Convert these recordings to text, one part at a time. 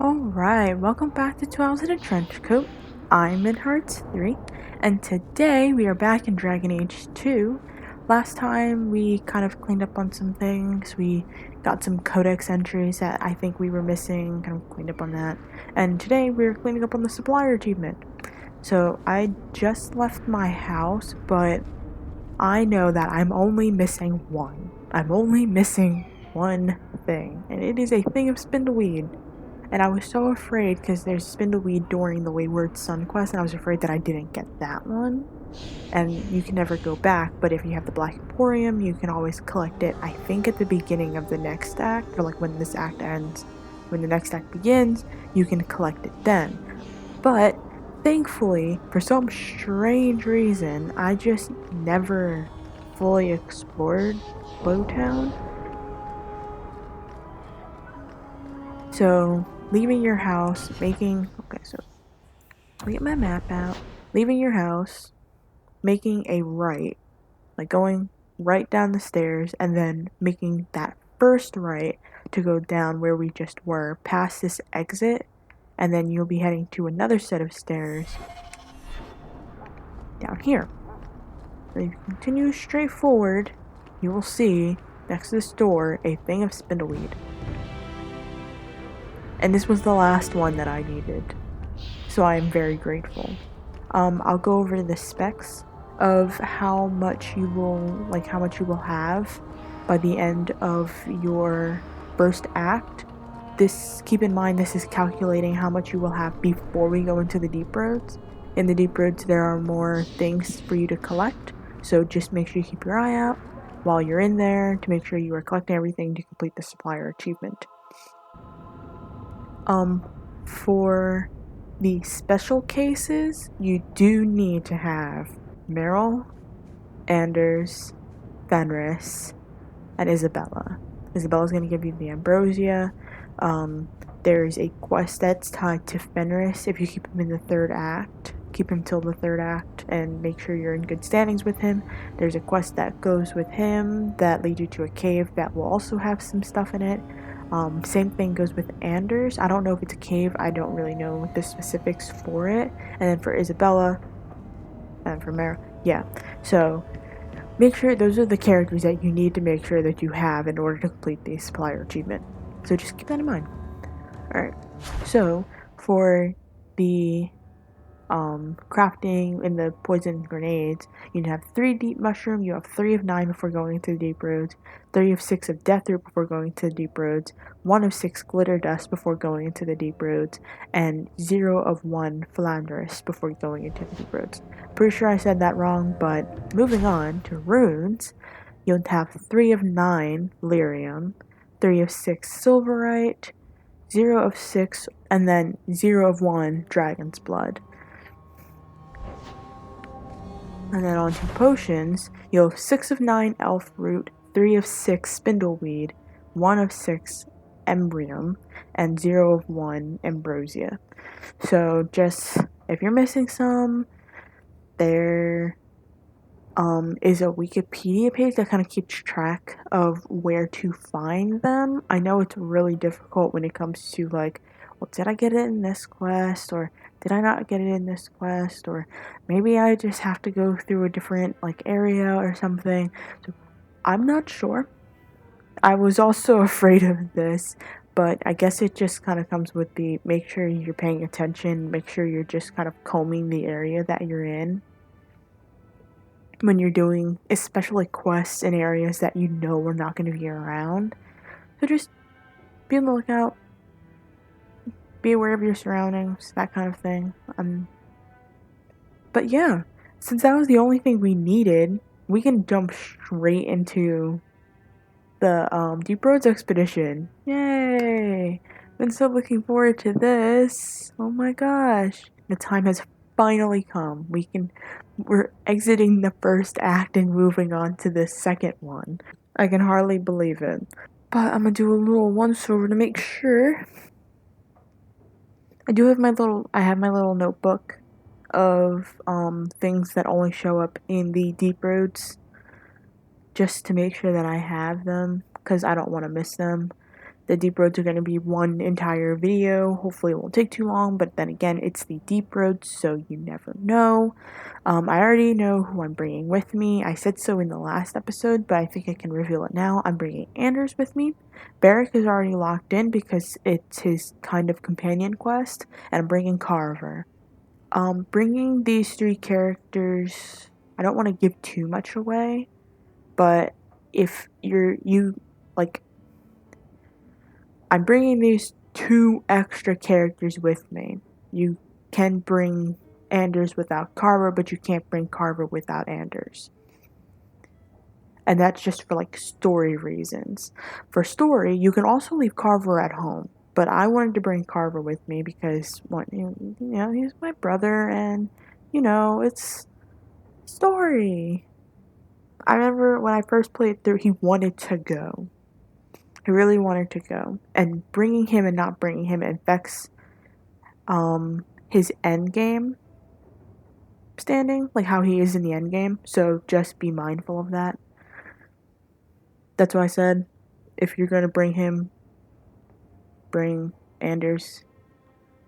Alright, welcome back to 2 Hours in a Trench Coat. I'm Midhearts3, and today we are back in Dragon Age 2. Last time we kind of cleaned up on some things, we got some codex entries that I think we were missing, kind of cleaned up on that, and today we're cleaning up on the supplier achievement. So I just left my house, but I know that I'm only missing one. I'm only missing one thing, and it is a thing of spindleweed. And I was so afraid because there's spindleweed during the Wayward Sun quest, and I was afraid that I didn't get that one. And you can never go back, but if you have the Black Emporium, you can always collect it, I think, at the beginning of the next act, or like when this act ends. When the next act begins, you can collect it then. But thankfully, for some strange reason, I just never fully explored Lowtown. So, leaving your house, making. Okay, so get my map out, leaving your house, making a right, like going right down the stairs, and then making that first right to go down where we just were, past this exit, and then you'll be heading to another set of stairs down here. If you continue straight forward, you will see next to this door a thing of spindleweed. And this was the last one that I needed, so I am very grateful. I'll go over the specs of how much you will have by the end of your first act. Keep in mind, this is calculating how much you will have before we go into the deep roads. In the deep roads, there are more things for you to collect, so just make sure you keep your eye out while you're in there to make sure you are collecting everything to complete the supplier achievement. For the special cases, you do need to have Meryl, Anders, Fenris, and Isabella. Isabella's going to give you the Ambrosia. There's a quest that's tied to Fenris if you keep him in the third act. Keep him till the third act and make sure you're in good standings with him. There's a quest that goes with him that leads you to a cave that will also have some stuff in it. Same thing goes with Anders. I don't know if it's a cave. I don't really know the specifics for it. And then for Isabella and for Mara, yeah. So make sure those are the characters that you need to make sure that you have in order to complete the supplier achievement. So just keep that in mind. Alright, so for the crafting in the poison grenades, you have 3 deep mushroom, you have 3 of 9 before going into the deep roads, 3 of 6 of death root before going into the deep roads, 1 of 6 glitter dust before going into the deep roads, and 0 of 1 philanderous before going into the deep roads. Pretty sure I said that wrong, but moving on to runes, you'll have 3 of 9 lyrium, 3 of 6 silverite, 0 of 6, and then 0 of 1 dragon's blood. And then on to potions, you'll have 6 of 9 elf root, 3 of 6 spindleweed, 1 of 6 embrium, and 0 of 1 ambrosia. So just, if you're missing some, there is a Wikipedia page that kind of keeps track of where to find them. I know it's really difficult when it comes to like, well, did I get it in this quest, or did I not get it in this quest, or maybe I just have to go through a different like area or something. So I'm not sure. I was also afraid of this, but I guess it just kind of comes with the make sure you're paying attention, make sure you're just kind of combing the area that you're in when you're doing especially quests in areas that you know we're not going to be around. So just be on the lookout, be aware of your surroundings, that kind of thing. But yeah, since that was the only thing we needed, we can jump straight into the Deep Roads expedition. Yay! Been so looking forward to this. Oh my gosh. The time has finally come. We're exiting the first act and moving on to the second one. I can hardly believe it. But I'm gonna do a little once over to make sure. I have my little notebook of things that only show up in the Deep Roads, just to make sure that I have them, because I don't want to miss them. The deep roads are going to be one entire video. Hopefully it won't take too long, but then again, it's the deep roads, so you never know. I already know who I'm bringing with me. I said so in the last episode, but I think I can reveal it now. I'm bringing Anders with me. Barrick is already locked in because it's his kind of companion quest, and I'm bringing Carver. Bringing these three characters, I don't want to give too much away, but if I'm bringing these two extra characters with me. You can bring Anders without Carver, but you can't bring Carver without Anders. And that's just for story reasons. For story, you can also leave Carver at home. But I wanted to bring Carver with me because he's my brother, and it's story. I remember when I first played through, he wanted to go. He really wanted to go, and bringing him and not bringing him affects his end game standing, like how he is in the end game. So just be mindful of that. That's why I said, if you're gonna bring him, bring Anders,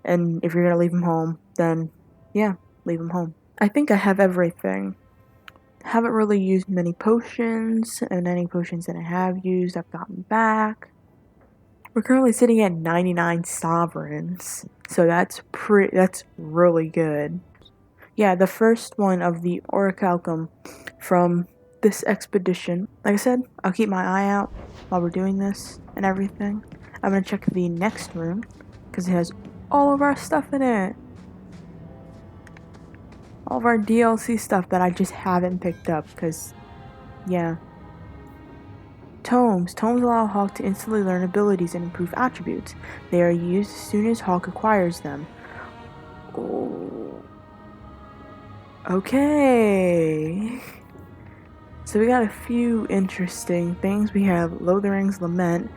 and if you're gonna leave him home, then yeah, leave him home. I think I have everything. Haven't really used many potions, and any potions that I have used, I've gotten back. We're currently sitting at 99 sovereigns, so that's really good. Yeah, the first one of the Orichalcum from this expedition. Like I said, I'll keep my eye out while we're doing this and everything. I'm gonna check the next room because it has all of our stuff in it. All of our DLC stuff that I just haven't picked up because, yeah. Tomes. Tomes allow Hawk to instantly learn abilities and improve attributes. They are used as soon as Hawk acquires them. Oh. Okay. So we got a few interesting things. We have Lothering's Lament,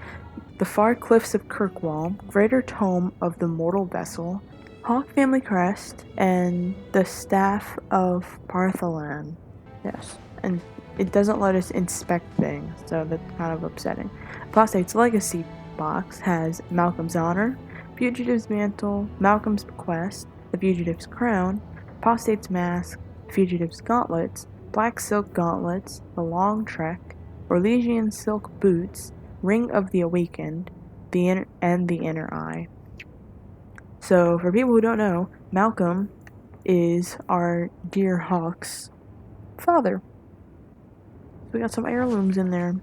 the Far Cliffs of Kirkwall, Greater Tome of the Mortal Vessel, Hawk Family Crest, and the Staff of Partholan. Yes, and it doesn't let us inspect things, so that's kind of upsetting. Apostate's Legacy box has Malcolm's Honor, Fugitive's Mantle, Malcolm's Bequest, the Fugitive's Crown, Apostate's Mask, Fugitive's Gauntlets, Black Silk Gauntlets, the Long Trek, Orlesian Silk Boots, Ring of the Awakened, and the Inner Eye. So, for people who don't know, Malcolm is our dear Hawk's father. So we got some heirlooms in there.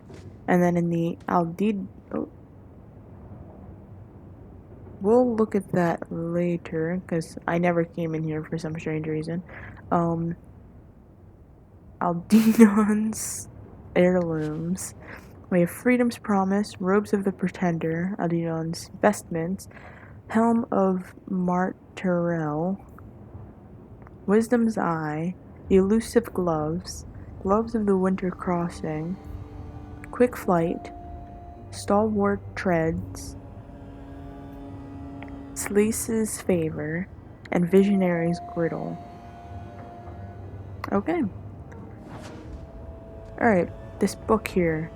And then in the Aldid... Oh. We'll look at that later, because I never came in here for some strange reason. Aldinon's heirlooms. We have Freedom's Promise, Robes of the Pretender, Aldinon's Vestments, Helm of Martirel, Wisdom's Eye, the Elusive Gloves, Gloves of the Winter Crossing, Quick Flight, Stalwart Treads, Sleece's Favor, and Visionary's Griddle. Okay. Alright, this book here,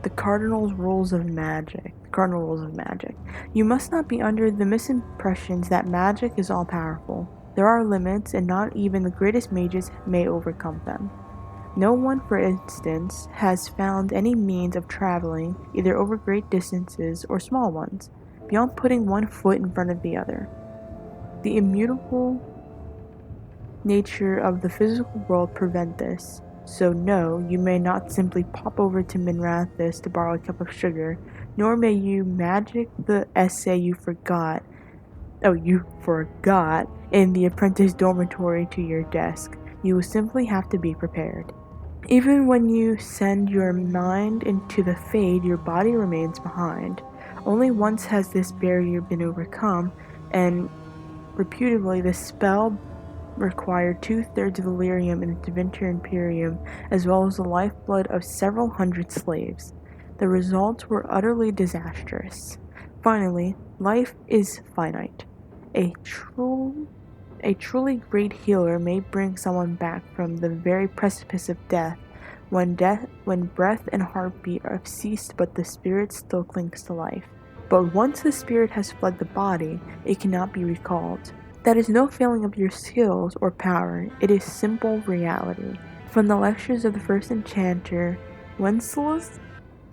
The Cardinal Rules of Magic. You must not be under the misimpressions that magic is all-powerful. There are limits, and not even the greatest mages may overcome them. No one, for instance, has found any means of traveling, either over great distances or small ones, beyond putting one foot in front of the other. The immutable nature of the physical world prevent this. So no, you may not simply pop over to Minrathous to borrow a cup of sugar, nor may you magic the essay you forgot in the apprentice dormitory to your desk. You will simply have to be prepared. Even when you send your mind into the Fade, your body remains behind. Only once has this barrier been overcome, and reputably the spell required 2/3 of Illyrium in the Tevinter Imperium, as well as the lifeblood of several hundred slaves. The results were utterly disastrous. Finally, life is finite. A truly great healer may bring someone back from the very precipice of death, when breath and heartbeat have ceased but the spirit still clings to life. But once the spirit has fled the body, it cannot be recalled. That is no failing of your skills or power, it is simple reality. From the lectures of the first enchanter, Wenceslaus?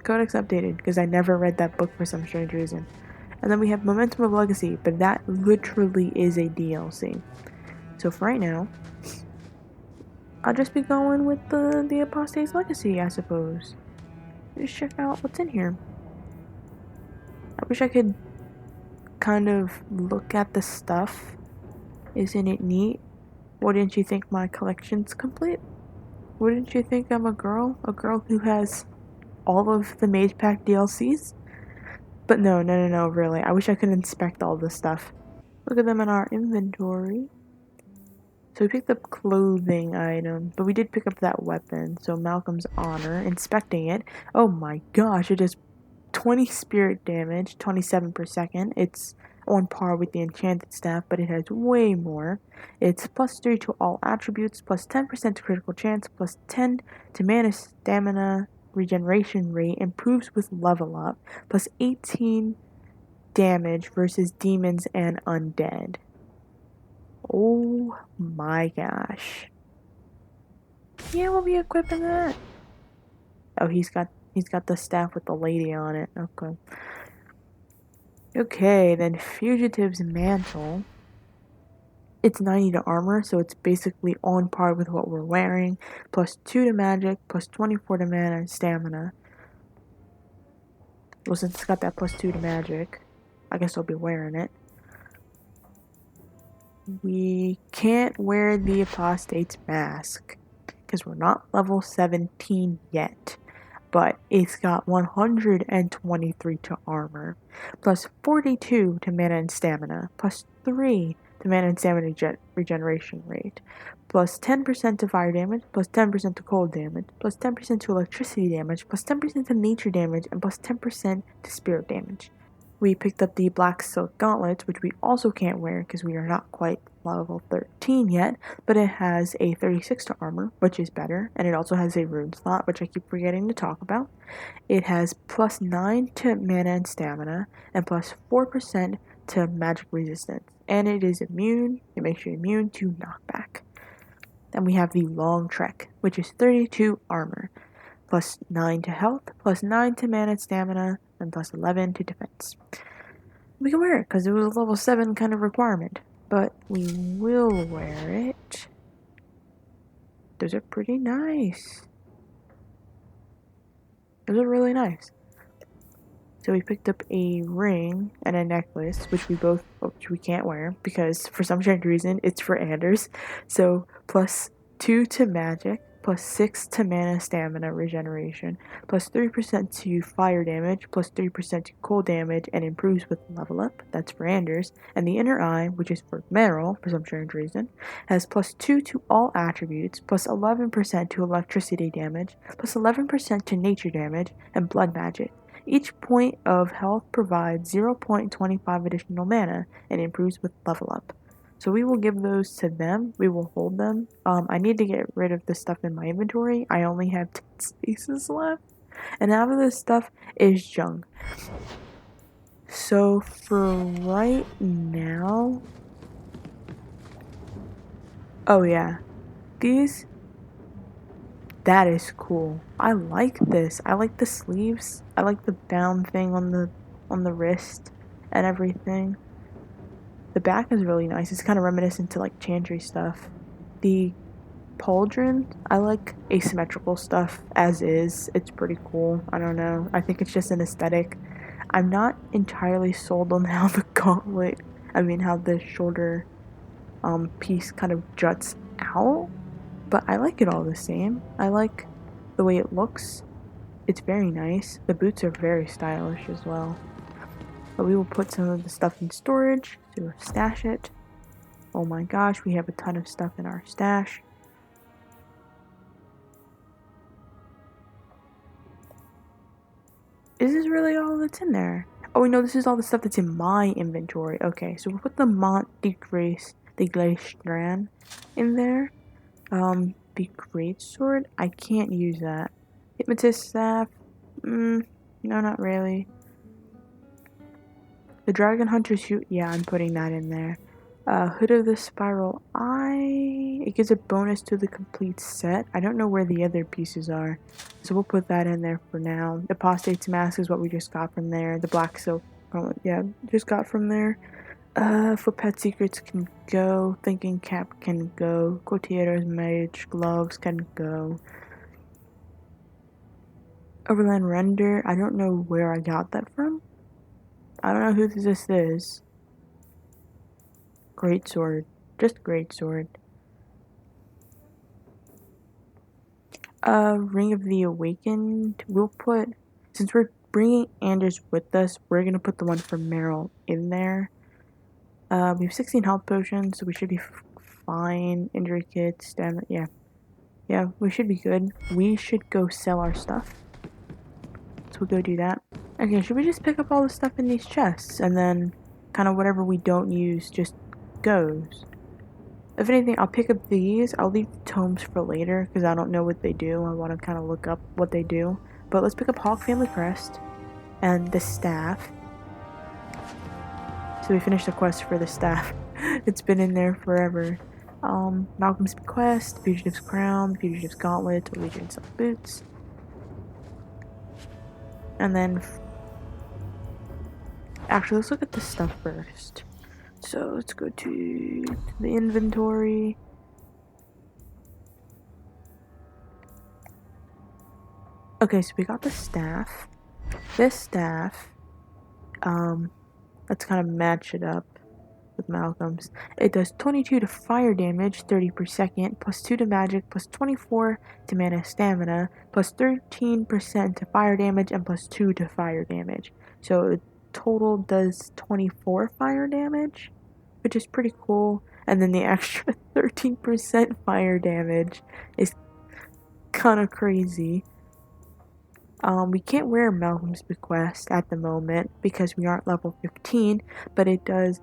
Codex updated, because I never read that book for some strange reason. And then we have Momentum of Legacy, but that literally is a DLC. So for right now, I'll just be going with the Apostate's Legacy, I suppose. Just check out what's in here. I wish I could kind of look at the stuff. Isn't it neat? Wouldn't you think my collection's complete? Wouldn't you think I'm a girl? A girl who has all of the Mage Pack DLCs? But no, really. I wish I could inspect all this stuff. Look at them in our inventory. So we picked up clothing items, but we did pick up that weapon. So Malcolm's Honor, inspecting it. Oh my gosh, it does 20 spirit damage, 27 per second. It's on par with the enchanted staff, but it has way more. It's plus 3 to all attributes, plus 10% to critical chance, plus 10 to mana stamina regeneration rate, improves with level up, plus 18 damage versus demons and undead. Oh my gosh. Yeah, we'll be equipping that. Oh, he's got the staff with the lady on it. Okay. Okay, then Fugitive's Mantle. It's 90 to armor, so it's basically on par with what we're wearing. Plus 2 to magic, plus 24 to mana and stamina. Well, since it's got that plus 2 to magic, I guess I'll be wearing it. We can't wear the Apostate's Mask, because we're not level 17 yet. But it's got 123 to armor, plus 42 to mana and stamina, plus 3 to mana and stamina regeneration rate, plus 10% to fire damage, plus 10% to cold damage, plus 10% to electricity damage, plus 10% to nature damage, and plus 10% to spirit damage. We picked up the Black Silk Gauntlets, which we also can't wear because we are not quite level 13 yet, but it has a 36 to armor, which is better, and it also has a rune slot, which I keep forgetting to talk about. It has plus 9 to mana and stamina, and plus 4% to magic resistance, and it is immune, it makes you immune to knockback. Then we have the Long Trek, which is 32 armor, plus 9 to health, plus 9 to mana and stamina, and plus 11 to defense. We can wear it because it was a level 7 kind of requirement, but we will wear it. Those are pretty nice. Those are really nice. So we picked up a ring and a necklace, which we can't wear because for some strange reason it's for Anders. So plus 2 to magic, plus 6 to mana stamina regeneration, plus 3% to fire damage, plus 3% to cold damage, and improves with level up. That's for Anders. And the inner eye, which is for Meryl, for some strange reason, has plus 2 to all attributes, plus 11% to electricity damage, plus 11% to nature damage, and blood magic. Each point of health provides 0.25 additional mana and improves with level up. So we will give those to them. We will hold them. I need to get rid of the stuff in my inventory. I only have 10 spaces left. And half of this stuff is junk. So for right now... Oh yeah. That is cool. I like this. I like the sleeves. I like the bound thing on the wrist and everything. The back is really nice. It's kind of reminiscent to like Chantry stuff. The pauldron, I like asymmetrical stuff as is. It's pretty cool. I don't know. I think it's just an aesthetic. I'm not entirely sold on how the how the shoulder piece kind of juts out, but I like it all the same. I like the way it looks. It's very nice. The boots are very stylish as well. But we will put some of the stuff in storage to stash it. Oh my gosh, we have a ton of stuff in our stash. Is this really all that's in there? Oh no, this is all the stuff that's in my inventory. Okay, so we'll put the Mont de Glaistran in there. The Greatsword, I can't use that. Hypnotist Staff, no, not really. The Dragon Hunter's Shoot, yeah, I'm putting that in there. Hood of the Spiral Eye, it gives a bonus to the complete set. I don't know where the other pieces are, so we'll put that in there for now. The Apostate's Mask is what we just got from there. The Black Silk, yeah, just got from there. Footpad Secrets can go. Thinking Cap can go. Quotiera's Mage Gloves can go. Overland Render, I don't know where I got that from. I don't know who this is. Great Sword. Just Great Sword. Ring of the Awakened. We'll put, since we're bringing Anders with us, we're gonna put the one from Meryl in there. We have 16 health potions, so we should be fine. Injury kits, stamina, yeah. Yeah, we should be good. We should go sell our stuff. So we'll go do that. Okay, should we just pick up all the stuff in these chests, and then kind of whatever we don't use just goes? If anything, I'll pick up these. I'll leave the tomes for later, because I don't know what they do. I want to kind of look up what they do. But let's pick up Hawk Family Crest, and the staff. So we finished the quest for the staff. It's been in there forever. Malcolm's Bequest, Fugitive's Crown, Fugitive's Gauntlet, Allegiance Silk Boots. And then, actually, let's look at the stuff first. So let's go to the inventory. Okay, so we got the staff. This staff, let's kind of match it up with Malcolm's. It does 22 to fire damage, 30 per second, plus 2 to magic, plus 24 to mana stamina, plus 13% to fire damage, and plus 2 to fire damage. So it total does 24 fire damage, which is pretty cool. And then the extra 13% fire damage is kind of crazy. We can't wear Malcolm's Bequest at the moment because we aren't level 15, but it has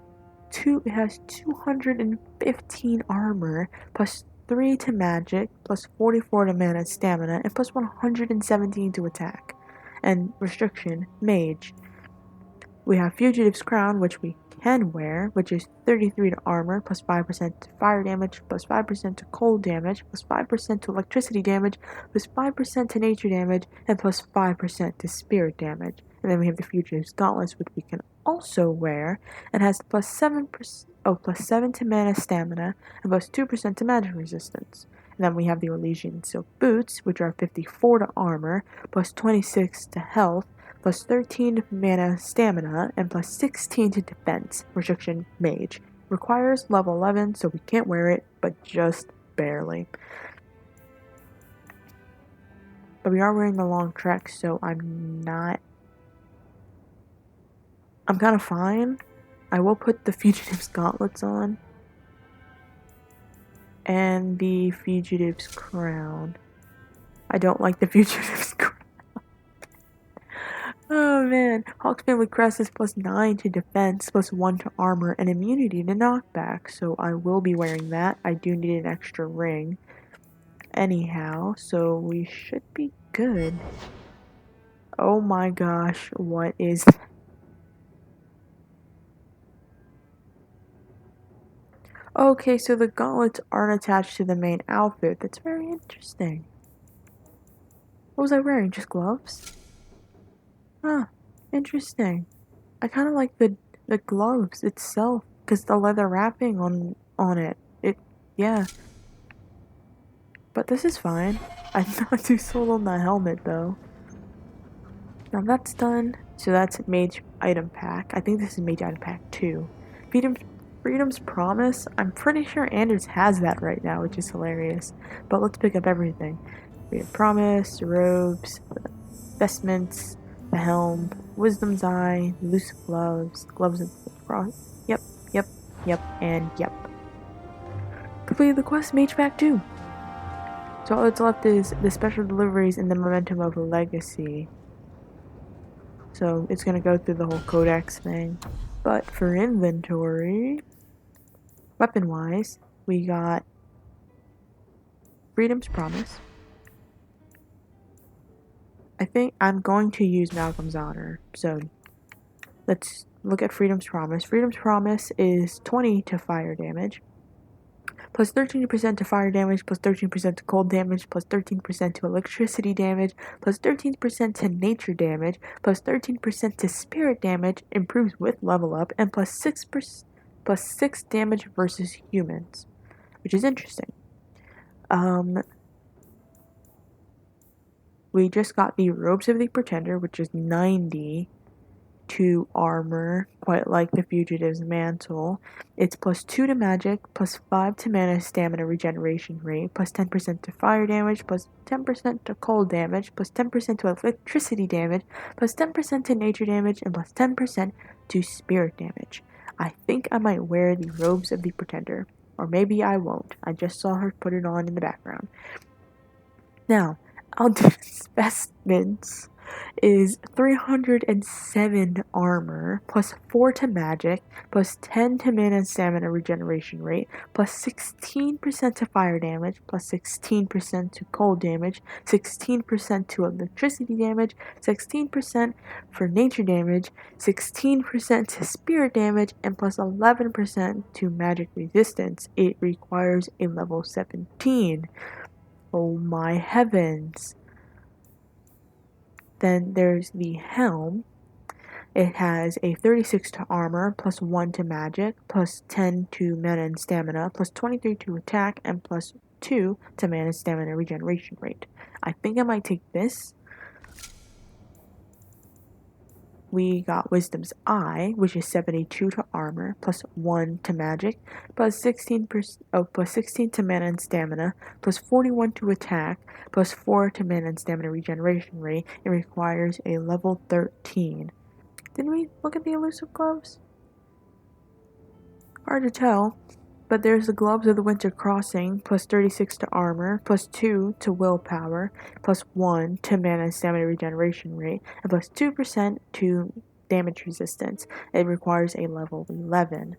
215 armor, plus 3 to magic, plus 44 to mana stamina, and plus 117 to attack. And restriction, mage. We have Fugitive's Crown, which we can wear, which is 33 to armor, plus 5% to fire damage, plus 5% to cold damage, plus 5% to electricity damage, plus 5% to nature damage, and plus 5% to spirit damage. And then we have the Fugitive's Gauntlets, which we can also wear, and has plus 7 to mana stamina, and plus 2% to magic resistance. And then we have the Elysian Silk Boots, which are 54 to armor, plus 26 to health, plus 13 to mana stamina, and plus 16 to defense. Restriction, mage. Requires level 11, so we can't wear it, but just barely. But we are wearing the long trek, so I'm kind of fine. I will put the Fugitive's Gauntlets on. And the Fugitive's Crown. I don't like the Fugitive's Crown. Oh man, Hawk's Family Crest is plus 9 to defense, plus 1 to armor, and immunity to knockback, so I will be wearing that. I do need an extra ring. Anyhow, so we should be good. Oh my gosh, what is that? Okay, so the gauntlets aren't attached to the main outfit. That's very interesting. What was I wearing? Just gloves? Huh, interesting. I kind of like the gloves itself, because the leather wrapping on it. Yeah. But this is fine. I'm not too sold on the helmet, though. Now that's done. So that's Mage Item Pack. I think this is Mage Item Pack 2. Freedom's Promise. I'm pretty sure Anders has that right now, which is hilarious. But let's pick up everything. We have Promise, robes, vestments, the helm, Wisdom's Eye, loose gloves, gloves of cross. Yep, and yep. Completed the quest, Mage Pack 2. So all that's left is the special deliveries and the Momentum of Legacy. So it's gonna go through the whole codex thing. But for inventory, weapon-wise, we got Freedom's Promise. I think I'm going to use Malcolm's Honor, so let's look at Freedom's Promise. Freedom's Promise is 20 to fire damage, plus 13% to fire damage, plus 13% to cold damage, plus 13% to electricity damage, plus 13% to nature damage, plus 13% to spirit damage, improves with level up, and plus 6 damage versus humans, which is interesting. We just got the Robes of the Pretender, which is 90 to armor, quite like the Fugitive's Mantle. It's plus 2 to magic, plus 5 to mana stamina regeneration rate, plus 10% to fire damage, plus 10% to cold damage, plus 10% to electricity damage, plus 10% to nature damage, and plus 10% to spirit damage. I think I might wear the Robes of the Pretender, or maybe I won't. I just saw her put it on in the background. Now, Alduin's Specimens is 307 armor, plus 4 to magic, plus 10 to mana and stamina regeneration rate, plus 16% to fire damage, plus 16% to cold damage, 16% to electricity damage, 16% for nature damage, 16% to spirit damage, and plus 11% to magic resistance. It requires a level 17. Oh my heavens. Then there's the Helm. It has a 36 to armor, plus 1 to magic, plus 10 to mana and stamina, plus 23 to attack, and plus 2 to mana and stamina regeneration rate. I think I might take this. We got Wisdom's Eye, which is 72 to armor, plus 1 to magic, plus 16 to mana and stamina, plus 41 to attack, plus 4 to mana and stamina regeneration rate. It requires a level 13. Didn't we look at the elusive gloves? Hard to tell. But there's the Gloves of the Winter Crossing, plus 36 to armor, plus 2 to willpower, plus 1 to mana and stamina regeneration rate, and plus 2% to damage resistance. It requires a level 11.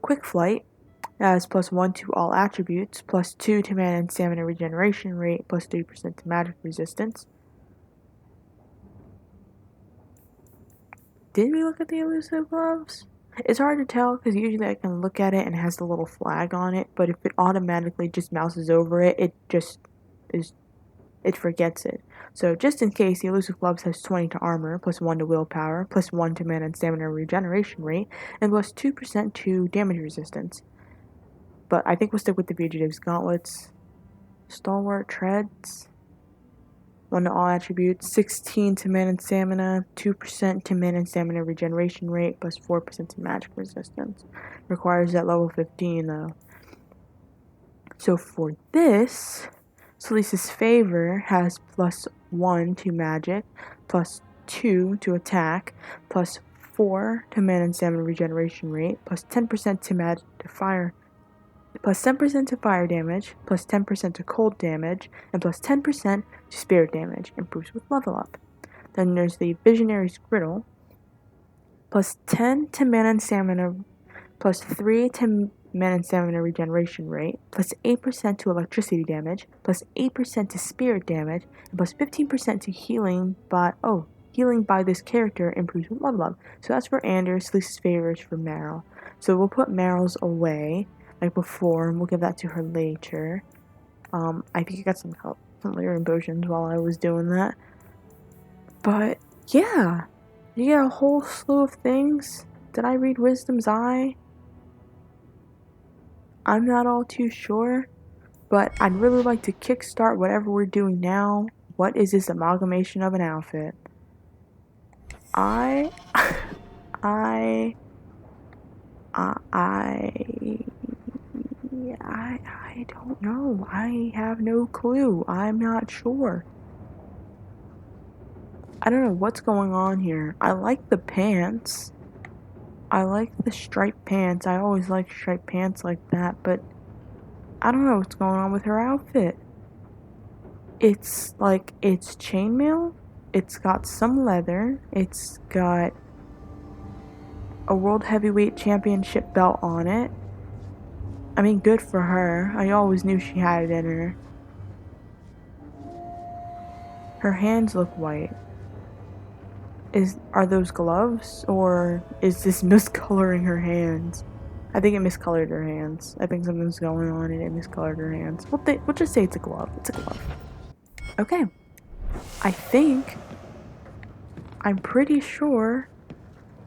Quick Flight has plus 1 to all attributes, plus 2 to mana and stamina regeneration rate, plus 3% to magic resistance. Did we look at the elusive gloves? It's hard to tell because usually I can look at it and it has the little flag on it, but if it automatically just mouses over it, it forgets it. So just in case, the elusive gloves has 20 to armor, plus 1 to willpower, plus 1 to mana and stamina regeneration rate, and plus 2% to damage resistance. But I think we'll stick with the Fugitive's Gauntlets. Stalwart Treads. 1 to all attributes, 16 to mana and stamina, 2% to mana and stamina regeneration rate, plus 4% to magic resistance. Requires that level 15 though. So for this, Salisa's Favor has plus 1 to magic, plus 2 to attack, plus 4 to mana and stamina regeneration rate, plus 10% to fire, plus 10% to fire damage, plus 10% to cold damage, and plus 10% to spirit damage. Improves with level up. Then there's the Visionary's Griddle, plus 10 to mana and stamina, plus 3 to mana and stamina regeneration rate, plus 8% to electricity damage, plus 8% to spirit damage, and plus 15% to healing by this character improves with level up. So that's for Anders. Salisa's Favor is for Meryl. So we'll put Meryl's away like before, and we'll give that to her later. I think I got some help from Lyrian Potions while I was doing that. But yeah, you get a whole slew of things. Did I read Wisdom's Eye? I'm not all too sure, but I'd really like to kickstart whatever we're doing now. What is this amalgamation of an outfit? I don't know. I have no clue. I'm not sure. I don't know what's going on here. I like the pants. I like the striped pants. I always like striped pants like that, but I don't know what's going on with her outfit. It's chainmail. It's got some leather. It's got a World Heavyweight Championship belt on it. I mean, good for her. I always knew she had it in her. Her hands look white. Are those gloves, or is this miscoloring her hands? I think it miscolored her hands. I think something's going on and it miscolored her hands. We'll just say it's a glove. It's a glove. Okay. I'm pretty sure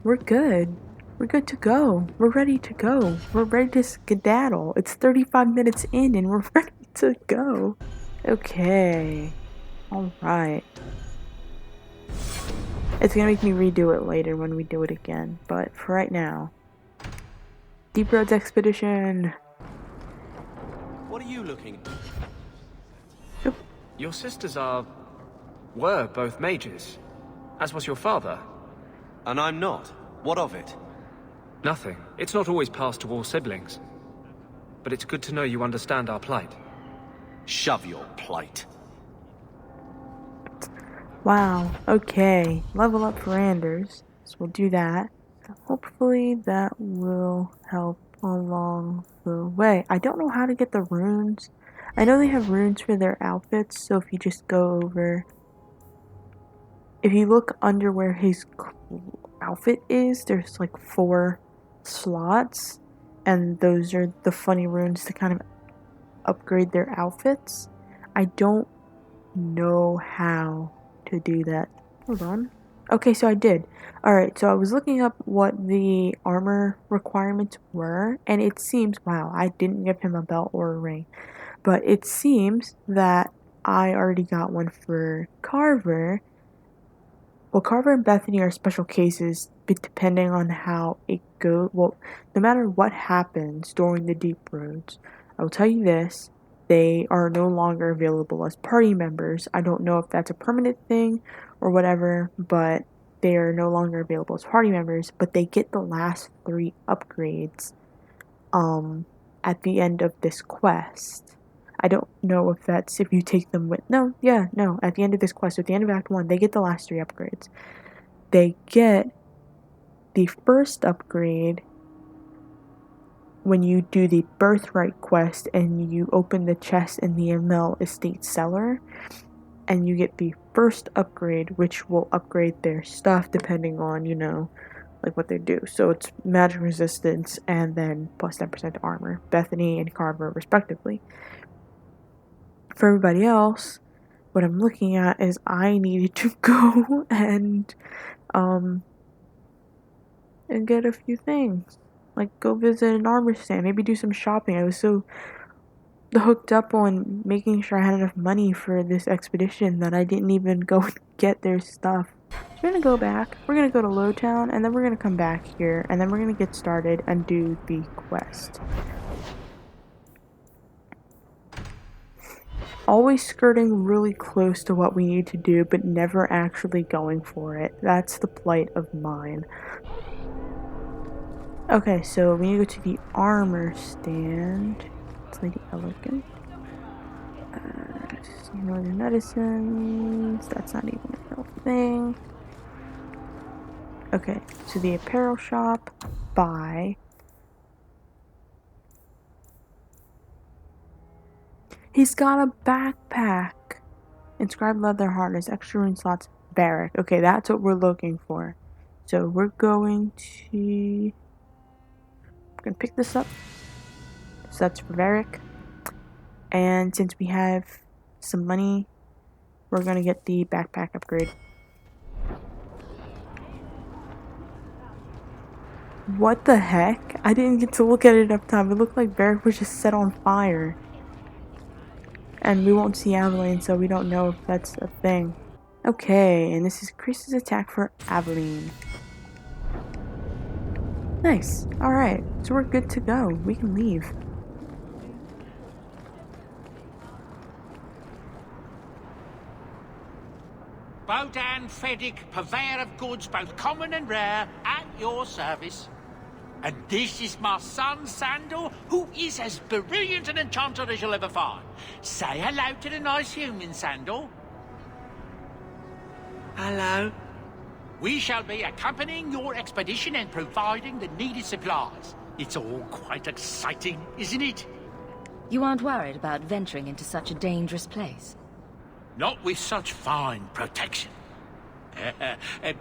we're good. We're good to go. We're ready to go. We're ready to skedaddle. It's 35 minutes in and we're ready to go. Okay. Alright. It's gonna make me redo it later when we do it again, but for right now. Deep Roads Expedition. What are you looking at? Oop. Your sisters were both mages, as was your father. And I'm not. What of it? Nothing. It's not always passed to all siblings. But it's good to know you understand our plight. Shove your plight. Wow, okay. Level up for Anders. So we'll do that. Hopefully that will help along the way. I don't know how to get the runes. I know they have runes for their outfits, so if you just go over... If you look under where his outfit is, there's like 4 slots, and those are the funny runes to kind of upgrade their outfits. I don't know how to do that. Hold on. Okay, so I did. Alright, so I was looking up what the armor requirements were, and it seems, wow, I didn't give him a belt or a ring, but it seems that I already got one for Carver. Well, Carver and Bethany are special cases, but depending on how it goes, well, no matter what happens during the Deep Roads, I will tell you this, they are no longer available as party members. I don't know if that's a permanent thing or whatever, but they are no longer available as party members, but they get the last 3 upgrades at the end of this quest. I don't know if that's if you take them with... No, at the end of this quest, at the end of Act 1, they get the last 3 upgrades. They get the first upgrade when you do the Birthright quest and you open the chest in the ML Estate Cellar, and you get the first upgrade, which will upgrade their stuff depending on, you know, like what they do. So it's magic resistance and then plus 10% armor, Bethany and Carver respectively. For everybody else, what I'm looking at is I needed to go and get a few things. Like go visit an armor stand, maybe do some shopping. I was so hooked up on making sure I had enough money for this expedition that I didn't even go and get their stuff. So we're gonna go back, we're gonna go to Lowtown, and then we're gonna come back here, and then we're gonna get started and do the quest. Always skirting really close to what we need to do, but never actually going for it. That's the plight of mine. Okay, so we need to go to the armor stand. It's Lady Elegant. Northern medicines. That's not even a real thing. Okay, so the apparel shop. Buy. He's got a backpack. Inscribed leather harness, extra rune slots, barrack. Okay, that's what we're looking for. So we're going to pick this up. So that's for Varric. And since we have some money, we're gonna get the backpack upgrade. What the heck? I didn't get to look at it enough time. It looked like Varric was just set on fire. And we won't see Aveline, so we don't know if that's a thing. Okay, and this is Chris's attack for Aveline. Nice. Alright, so we're good to go. We can leave. Bodan Feddick, purveyor of goods both common and rare, at your service. And this is my son, Sandor, who is as brilliant an enchanter as you'll ever find. Say hello to the nice human, Sandor. Hello. We shall be accompanying your expedition and providing the needed supplies. It's all quite exciting, isn't it? You aren't worried about venturing into such a dangerous place? Not with such fine protection.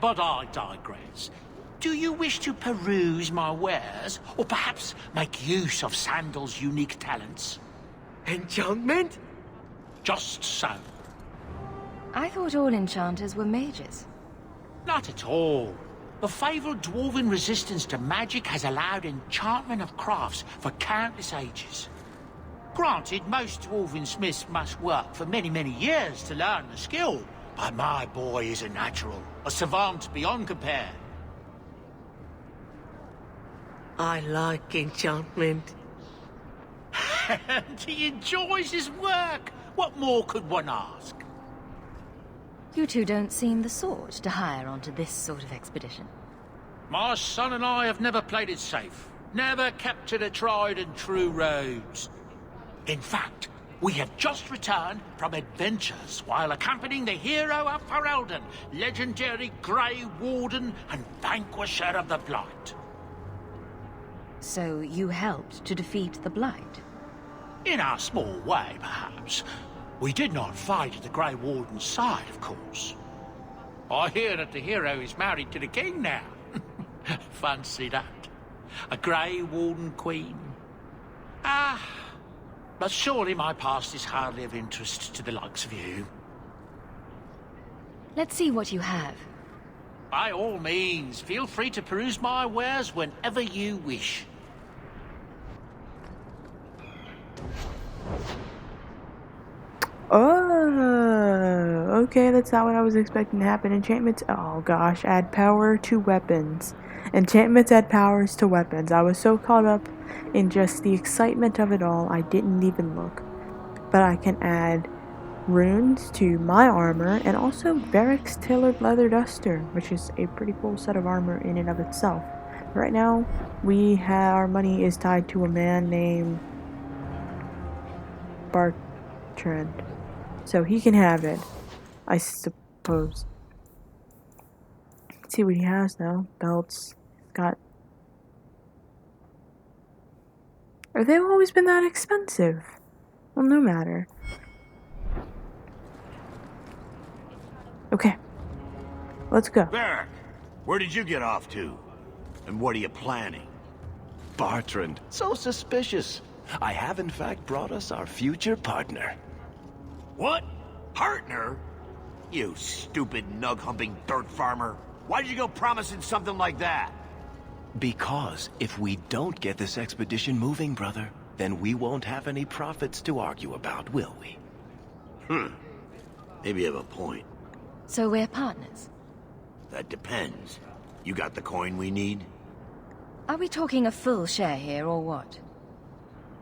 But I digress. Do you wish to peruse my wares, or perhaps make use of Sandal's unique talents? Enchantment? Just so. I thought all enchanters were mages. Not at all. The fabled dwarven resistance to magic has allowed enchantment of crafts for countless ages. Granted, most dwarven smiths must work for many, many years to learn the skill, but my boy is a natural, a savant beyond compare. I like enchantment. And he enjoys his work. What more could one ask? You two don't seem the sort to hire onto this sort of expedition. My son and I have never played it safe. Never kept to the tried and true roads. In fact, we have just returned from adventures while accompanying the hero of Ferelden, legendary Grey Warden and vanquisher of the Blight. So you helped to defeat the Blight? In our small way, perhaps. We did not fight at the Grey Warden's side, of course. I hear that the hero is married to the king now. Fancy that. A Grey Warden queen. But surely my past is hardly of interest to the likes of you. Let's see what you have. By all means, feel free to peruse my wares whenever you wish. Oh, okay, that's not what I was expecting to happen. Enchantments, oh gosh, add power to weapons. Enchantments add powers to weapons. I was so caught up in just the excitement of it all, I didn't even look. But I can add runes to my armor, and also Varric's Tailored Leather Duster, which is a pretty cool set of armor in and of itself. Right now, our money is tied to a man named Bartrand. So he can have it, I suppose. Let's see what he has though. Belts. Got. Have they always been that expensive? Well, no matter. Okay. Let's go. Varric, where did you get off to? And what are you planning? Bartrand, so suspicious. I have in fact brought us our future partner. What? Partner? You stupid nug-humping dirt farmer. Why did you go promising something like that? Because if we don't get this expedition moving, brother, then we won't have any profits to argue about, will we? Maybe you have a point. So we're partners? That depends. You got the coin we need? Are we talking a full share here, or what?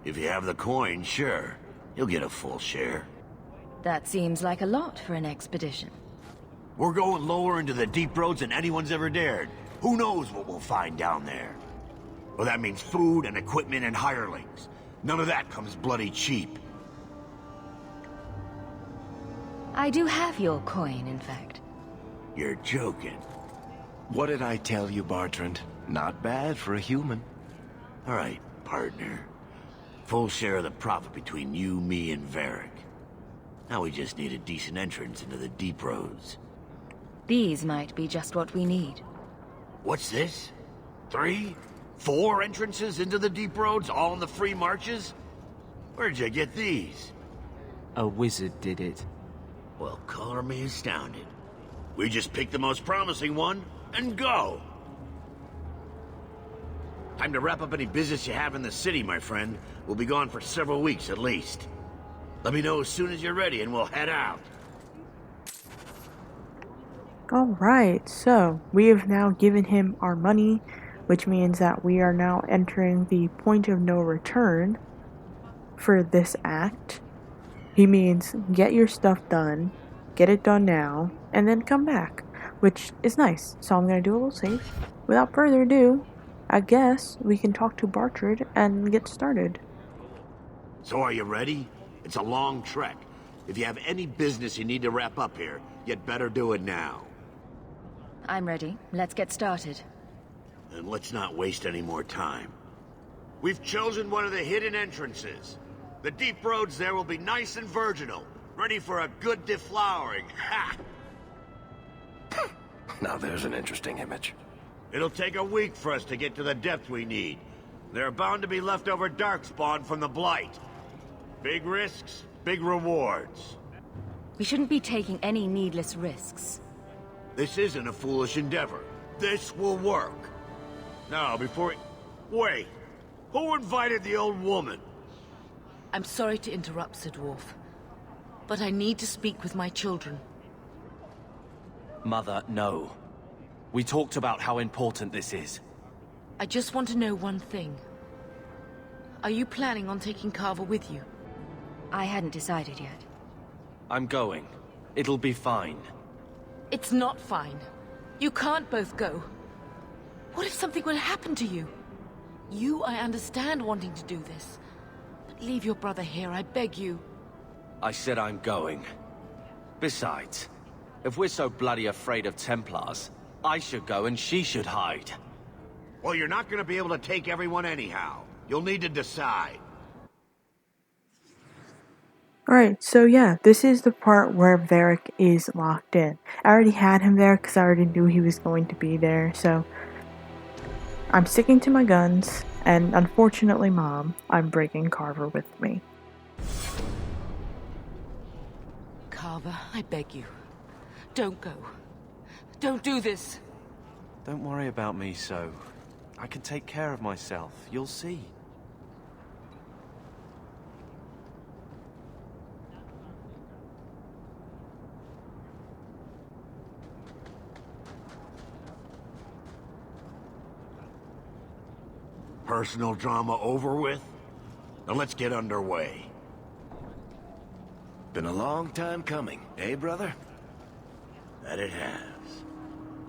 If you have the coin, sure. You'll get a full share. That seems like a lot for an expedition. We're going lower into the deep roads than anyone's ever dared. Who knows what we'll find down there? Well, that means food and equipment and hirelings. None of that comes bloody cheap. I do have your coin, in fact. You're joking. What did I tell you, Bartrand? Not bad for a human. All right, partner. Full share of the profit between you, me, and Varric. Now we just need a decent entrance into the deep roads. These might be just what we need. What's this? 3? 4 entrances into the deep roads, all in the free marches? Where'd you get these? A wizard did it. Well, color me astounded. We just pick the most promising one, and go! Time to wrap up any business you have in the city, my friend. We'll be gone for several weeks at least. Let me know as soon as you're ready and we'll head out. Alright, so we have now given him our money, which means that we are now entering the point of no return for this act. He means get your stuff done, get it done now, and then come back, which is nice. So I'm going to do a little save. Without further ado, I guess we can talk to Bartrand and get started. So are you ready? It's a long trek. If you have any business you need to wrap up here, you'd better do it now. I'm ready. Let's get started. And let's not waste any more time. We've chosen one of the hidden entrances. The deep roads there will be nice and virginal, ready for a good deflowering. Ha! Now there's an interesting image. It'll take a week for us to get to the depth we need. There are bound to be leftover darkspawn from the Blight. Big risks, big rewards. We shouldn't be taking any needless risks. This isn't a foolish endeavor. This will work. Now, before... Wait! Who invited the old woman? I'm sorry to interrupt, Sir Dwarf, but I need to speak with my children. Mother, no. We talked about how important this is. I just want to know one thing. Are you planning on taking Carver with you? I hadn't decided yet. I'm going. It'll be fine. It's not fine. You can't both go. What if something will happen to you? You, I understand wanting to do this. But leave your brother here, I beg you. I said I'm going. Besides, if we're so bloody afraid of Templars, I should go and she should hide. Well, you're not gonna be able to take everyone anyhow. You'll need to decide. Alright, so yeah, this is the part where Varric is locked in. I already had him there because I already knew he was going to be there, so I'm sticking to my guns, and unfortunately, Mom, I'm bringing Carver with me. Carver, I beg you. Don't go. Don't do this. Don't worry about me, so. I can take care of myself. You'll see. Personal drama over with? Now let's get underway. Been a long time coming, eh, brother? That it has.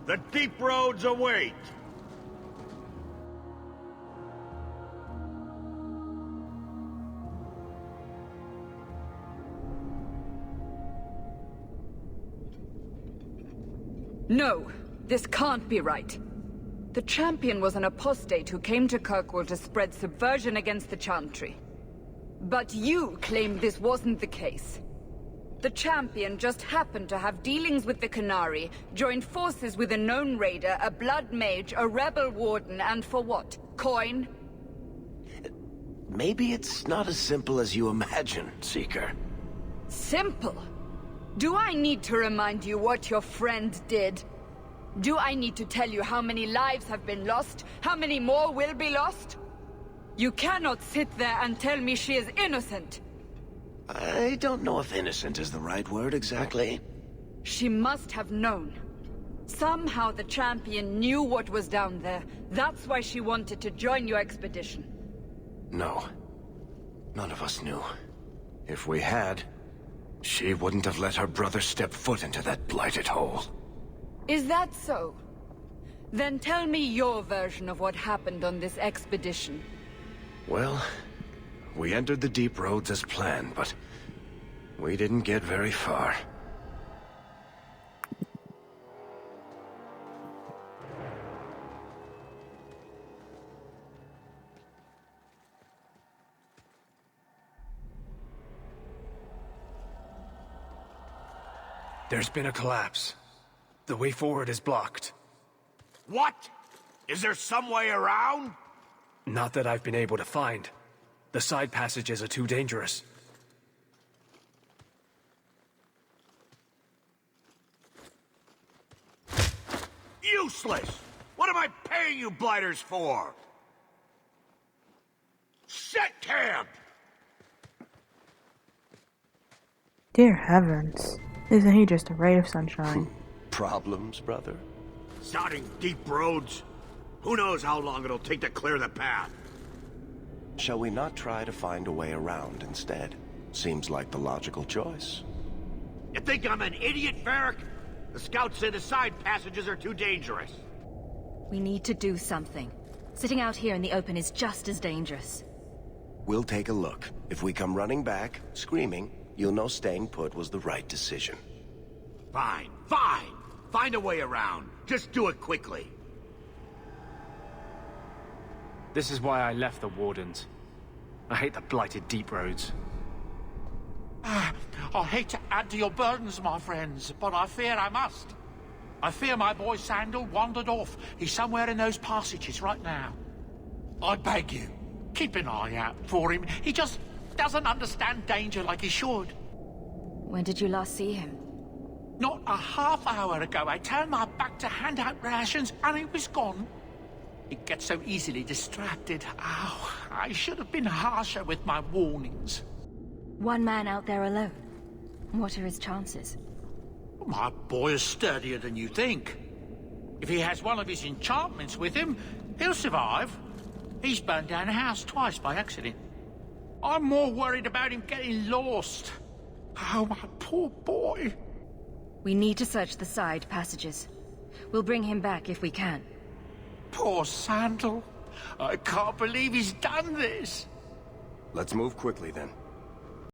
The deep roads await! No, this can't be right. The Champion was an apostate who came to Kirkwall to spread subversion against the Chantry. But you claim this wasn't the case. The Champion just happened to have dealings with the Qunari, joined forces with a known raider, a blood mage, a rebel warden, and for what? Coin? Maybe it's not as simple as you imagine, Seeker. Simple? Do I need to remind you what your friend did? Do I need to tell you how many lives have been lost? How many more will be lost? You cannot sit there and tell me she is innocent. I don't know if innocent is the right word exactly. She must have known. Somehow the Champion knew what was down there. That's why she wanted to join your expedition. No. None of us knew. If we had, she wouldn't have let her brother step foot into that blighted hole. Is that so? Then tell me your version of what happened on this expedition. Well, we entered the deep roads as planned, but we didn't get very far. There's been a collapse. The way forward is blocked. What? Is there some way around? Not that I've been able to find. The side passages are too dangerous. Useless! What am I paying you blighters for? Set camp! Dear heavens, isn't he just a ray of sunshine? Problems, brother? Sounding deep roads? Who knows how long it'll take to clear the path? Shall we not try to find a way around instead? Seems like the logical choice. You think I'm an idiot, Varric? The scouts say the side passages are too dangerous. We need to do something. Sitting out here in the open is just as dangerous. We'll take a look. If we come running back, screaming, you'll know staying put was the right decision. Fine, fine! Find a way around. Just do it quickly. This is why I left the Wardens. I hate the blighted deep roads. I hate to add to your burdens, my friends, but I fear I must. I fear my boy Sandal wandered off. He's somewhere in those passages right now. I beg you, keep an eye out for him. He just doesn't understand danger like he should. When did you last see him? Not a half hour ago, I turned my back to hand out rations, and he was gone. He gets so easily distracted. Oh, I should have been harsher with my warnings. One man out there alone. What are his chances? My boy is sturdier than you think. If he has one of his enchantments with him, he'll survive. He's burned down a house twice by accident. I'm more worried about him getting lost. Oh, my poor boy. We need to search the side passages. We'll bring him back if we can. Poor Sandal. I can't believe he's done this. Let's move quickly then.